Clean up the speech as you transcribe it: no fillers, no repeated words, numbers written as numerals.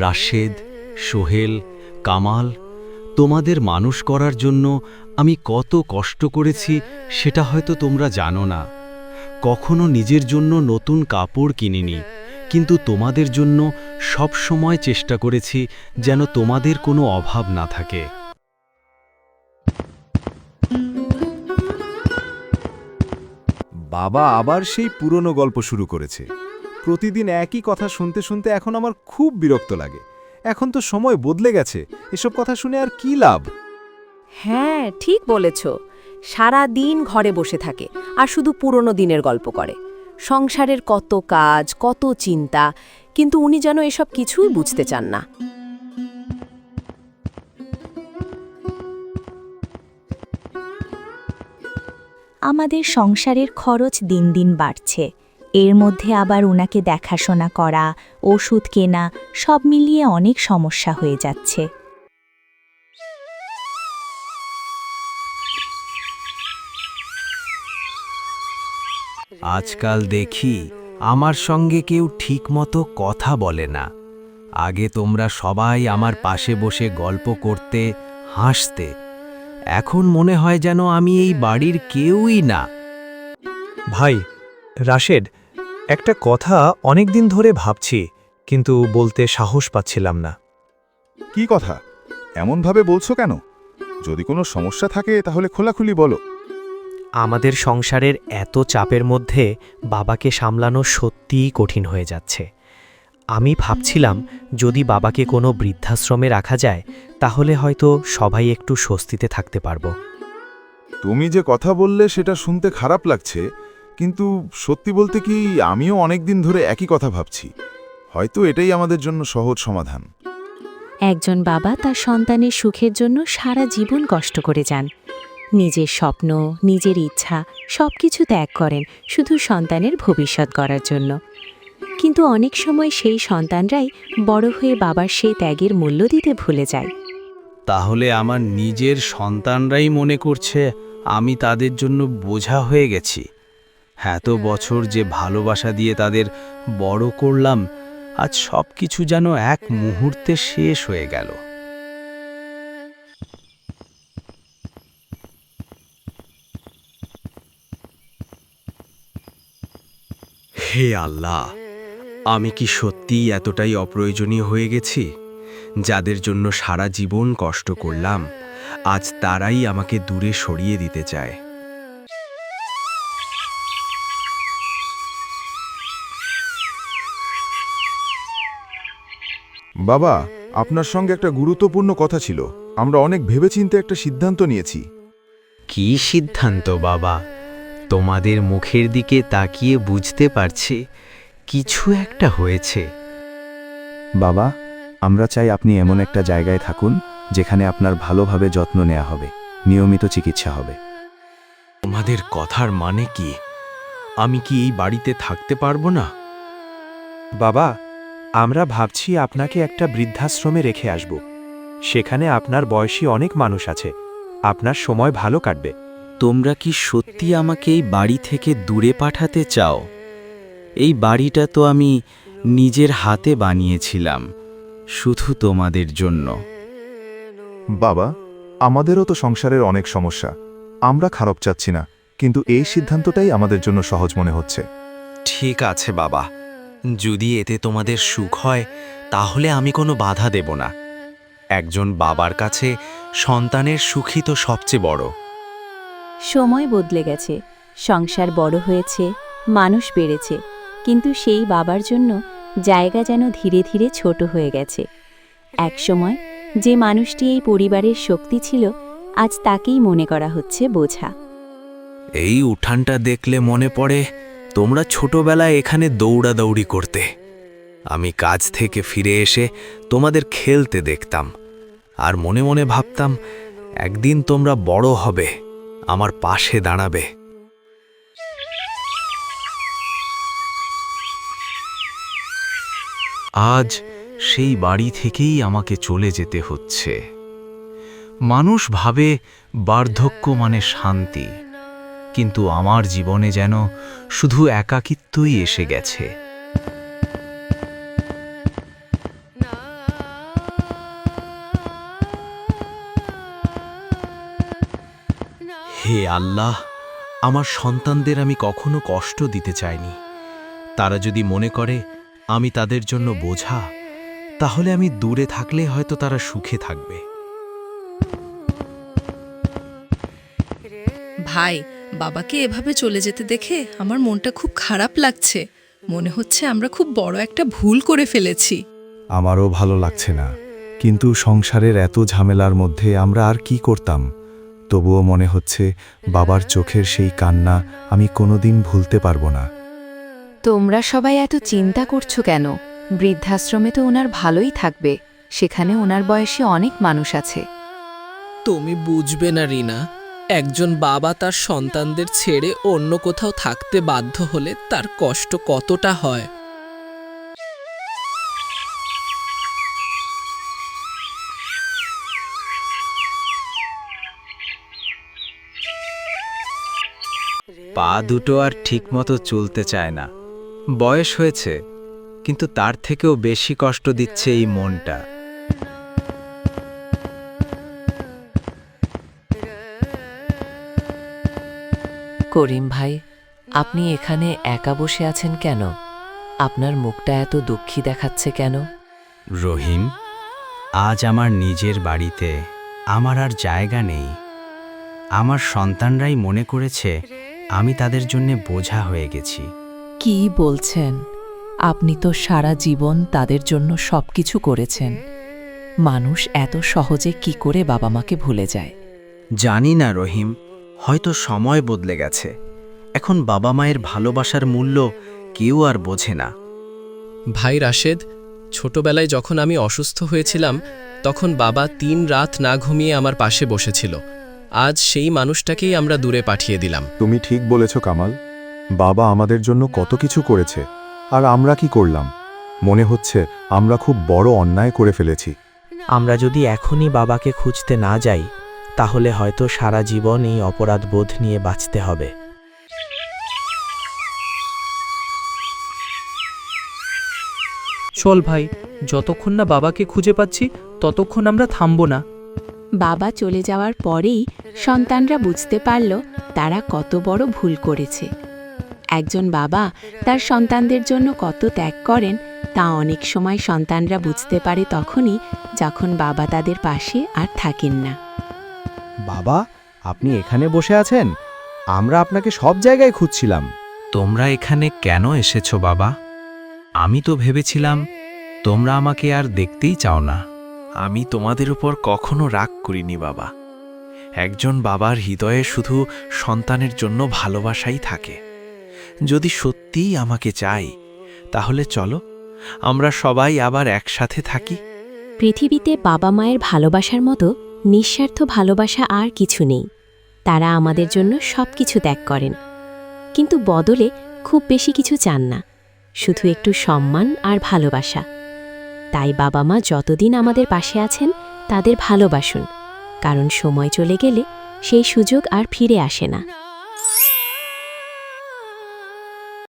রাশেদ, সোহেল, কামাল, তোমাদের মানুষ করার জন্য আমি কত কষ্ট করেছি সেটা হয়তো তোমরা জানো না। কখনো নিজের জন্য নতুন কাপড় কিনিনি, কিন্তু তোমাদের জন্য সব সময় চেষ্টা করেছি যেন তোমাদের কোনো অভাব না থাকে। বাবা আবার সেই পুরনো গল্প শুরু করেছে। প্রতিদিন একই কথা শুনতে শুনতে এখন আমার খুব বিরক্ত লাগে। এখন তো সময় বদলে গেছে, এসব কথা শুনে আর কি লাভ? হ্যাঁ, ঠিক বলেছ। সারা দিন ঘরে বসে থাকে আর শুধু পুরনো দিনের গল্প করে। সংসারের কত কাজ, কত চিন্তা, কিন্তু উনি যেন এসব কিছুই বুঝতে চান না। আমাদের সংসারের খরচ দিন দিন বাড়ছে, এর মধ্যে আবার উনাকে দেখাশোনা করা, ওষুধ কেনা, সব মিলিয়ে অনেক সমস্যা হয়ে যাচ্ছে। আজকাল দেখি আমার সঙ্গে কেউ ঠিকমতো কথা বলে না। আগে তোমরা সবাই আমার পাশে বসে গল্প করতে, হাসতে। এখন মনে হয় যেন আমি এই বাড়ির কেউই না। ভাই রাশেদ, একটা কথা অনেক দিন ধরে ভাবছি, কিন্তু বলতে সাহস পাচ্ছিলাম না। কি কথা? এমনভাবে বলছো কেন? যদি কোনো সমস্যা থাকে তাহলে খোলাখুলি বলো। আমাদের সংসারের এত চাপের মধ্যে বাবাকে সামলানো সত্যিই কঠিন হয়ে যাচ্ছে। আমি ভাবছিলাম যদি বাবাকে কোনো বৃদ্ধাশ্রমে রাখা যায় তাহলে হয়তো সবাই একটু স্বস্তিতে থাকতে পারবো। তুমি যে কথা বললে সেটা শুনতে খারাপ লাগছে, কিন্তু সত্যি বলতে কি আমিও অনেক দিন ধরে একই কথা ভাবছি। হয়তো এটাই আমাদের জন্য সহজ সমাধান। একজন বাবা তার সন্তানের সুখের জন্য সারা জীবন কষ্ট করে যান। নিজের স্বপ্ন, নিজের ইচ্ছা সবকিছু ত্যাগ করেন শুধু সন্তানের ভবিষ্যৎ গড়ার জন্য। কিন্তু অনেক সময় সেই সন্তানরাই বড় হয়ে বাবার সেই ত্যাগের মূল্য দিতে ভুলে যায়। তাহলে আমার নিজের সন্তানরাই মনে করছে আমি তাদের জন্য বোঝা হয়ে গেছি। এত বছর যে ভালোবাসা দিয়ে তাদের বড় করলাম, আজ সব কিছু যেন এক মুহূর্তে শেষ হয়ে গেল। হে আল্লাহ, আমি কি সত্যিই এতটাই অপ্রয়োজনীয় হয়ে গেছি? যাদের জন্য সারা জীবন কষ্ট করলাম, আজ তারাই আমাকে দূরে সরিয়ে দিতে চায়। বাবা, আপনার সঙ্গে একটা গুরুত্বপূর্ণ কথা ছিল। আমরা অনেক ভেবেচিন্তে একটা সিদ্ধান্ত নিয়েছি। কি সিদ্ধান্ত বাবা? তোমাদের মুখের দিকে তাকিয়ে বুঝতে পারছি কিছু একটা হয়েছে। বাবা, আমরা চাই আপনি এমন একটা জায়গায় থাকুন যেখানে আপনার ভালোভাবে যত্ন নেওয়া হবে, নিয়মিত চিকিৎসা হবে। তোমাদের কথার মানে কি? আমি কি এই বাড়িতে থাকতে পারবো না? বাবা, আমরা ভাবছি আপনাকে একটা বৃদ্ধাশ্রমে রেখে আসব। সেখানে আপনার বয়সী অনেক মানুষ আছে, আপনার সময় ভালো কাটবে। তোমরা কি সত্যি আমাকে এই বাড়ি থেকে দূরে পাঠাতে চাও? এই বাড়িটা তো আমি নিজের হাতে বানিয়েছিলাম, শুধু তোমাদের জন্য। বাবা, আমাদেরও তো সংসারের অনেক সমস্যা। আমরা খারাপ চাচ্ছি না, কিন্তু এই সিদ্ধান্তটাই আমাদের জন্য সহজ মনে হচ্ছে। ঠিক আছে বাবা, যদি এতে তোমাদের সুখ হয় তাহলে আমি কোনো বাধা দেব না। একজন বাবার কাছে সন্তানের সুখই তো সবচেয়ে বড়। সময় বদলে গেছে, সংসার বড় হয়েছে, মানুষ বেড়েছে, কিন্তু সেই বাবার জন্য জায়গা যেন ধীরে ধীরে ছোট হয়ে গেছে। একসময় যে মানুষটি এই পরিবারের শক্তি ছিল, আজ তাকেই মনে করা হচ্ছে বোঝা। এই উঠানটা দেখলে মনে পড়ে তোমরা ছোটবেলায় এখানে দৌড়াদৌড়ি করতে। আমি কাজ থেকে ফিরে এসে তোমাদের খেলতে দেখতাম, আর মনে মনে ভাবতাম একদিন তোমরা বড় হবে, আমার পাশে দাঁড়াবে। আজ সেই বাড়ি থেকেই আমাকে চলে যেতে হচ্ছে। মানুষ ভাবে বার্ধক্য মানে শান্তি, কিন্তু আমার জীবনে যেন শুধু একাকিত্বই এসে গেছে। হে আল্লাহ, আমার সন্তানদের আমি কখনো কষ্ট দিতে চাইনি। তারা যদি মনে করে আমি তাদের জন্য বোঝা, তাহলে আমি দূরে থাকলে হয়তো তারা সুখে থাকবে। ভাই, বাবাকে এভাবে চলে যেতে দেখে আমার মনটা খুব খারাপ লাগছে। মনে হচ্ছে আমরা খুব বড় একটা ভুল করে ফেলেছি। আমারও ভালো লাগছে না, কিন্তু সংসারের এত ঝামেলার মধ্যে আমরা আর কি করতাম। তবুও মনে হচ্ছে বাবার চোখের সেই কান্না আমি কোনোদিন ভুলতে পারবো না। তোমরা সবাই এত চিন্তা করছো কেন? বৃদ্ধাশ্রমে তো ওনার ভালোই থাকবে, সেখানে ওনার বয়সী অনেক মানুষ আছে। তুমি বুঝবে না রিনা, একজন বাবা তার সন্তানদের ছেড়ে অন্য কোথাও থাকতে বাধ্য হলে তার কষ্ট কতটা হয়। পা দুটো আর ঠিকমতো চলতে চায় না। বয়স হয়েছে, কিন্তু তার থেকেও বেশি কষ্ট দিচ্ছে এই মনটা। করিম ভাই, আপনি এখানে একা বসে আছেন কেন? আপনার মুখটা এত দুঃখী দেখাচ্ছে কেন? রহিম, আজ আমার নিজের বাড়িতে আমার আর জায়গা নেই। আমার সন্তানরাই মনে করেছে আমি তাদের জন্য বোঝা হয়ে গেছি। কি বলছেন? আপনি তো সারা জীবন তাদের জন্য সবকিছু করেছেন। মানুষ এত সহজে কি করে বাবা মাকে ভুলে যায়? জানি না রহিম, হয়তো সময় বদলে গেছে। এখন বাবা মায়ের ভালোবাসার মূল্য কেউ আর বোঝে না। ভাই রাশেদ, ছোটবেলায় যখন আমি অসুস্থ হয়েছিলাম, তখন বাবা 3 রাত না ঘুমিয়ে আমার পাশে বসেছিল। আজ সেই মানুষটাকেই আমরা দূরে পাঠিয়ে দিলাম। তুমি ঠিক বলেছ কামাল, বাবা আমাদের জন্য কত কিছু করেছে, আর আমরা কি করলাম? মনে হচ্ছে আমরা খুব বড় অন্যায় করে ফেলেছি। আমরা যদি এখনই বাবাকে খুঁজতে না যাই, তাহলে হয়তো সারা জীবন এই অপরাধবোধ নিয়ে বাঁচতে হবে। চল ভাই, যতক্ষণ না বাবাকে খুঁজে পাচ্ছি ততক্ষণ আমরা থামব না। বাবা চলে যাওয়ার পরেই সন্তানরা বুঝতে পারল তারা কত বড় ভুল করেছে। একজন বাবা তার সন্তানদের জন্য কত ত্যাগ করেন তা অনেক সময় সন্তানরা বুঝতে পারে তখনই, যখন বাবা তাদের পাশে আর থাকেন না। বাবা, আপনি এখানে বসে আছেন? আমরা আপনাকে সব জায়গায় খুঁজছিলাম। তোমরা এখানে কেন এসেছো বাবা? আমি তো ভেবেছিলাম তোমরা আমাকে আর দেখতেই চাও না। আমি তোমাদের উপর কখনো রাগ করিনি বাবা। একজন বাবার হৃদয়ে শুধু সন্তানের জন্য ভালোবাসাই থাকে। যদি সত্যিই আমাকে চাই, তাহলে চলো আমরা সবাই আবার একসাথে থাকি। পৃথিবীতে বাবা মায়ের ভালোবাসার মতো নিঃস্বার্থ ভালোবাসা আর কিছু নেই। তারা আমাদের জন্য সব কিছু ত্যাগ করেন, কিন্তু বদলে খুব বেশি কিছু চান না, শুধু একটু সম্মান আর ভালোবাসা। তাই বাবা মা যতদিন আমাদের পাশে আছেন তাদের ভালোবাসুন, কারণ সময় চলে গেলে সেই সুযোগ আর ফিরে আসে না।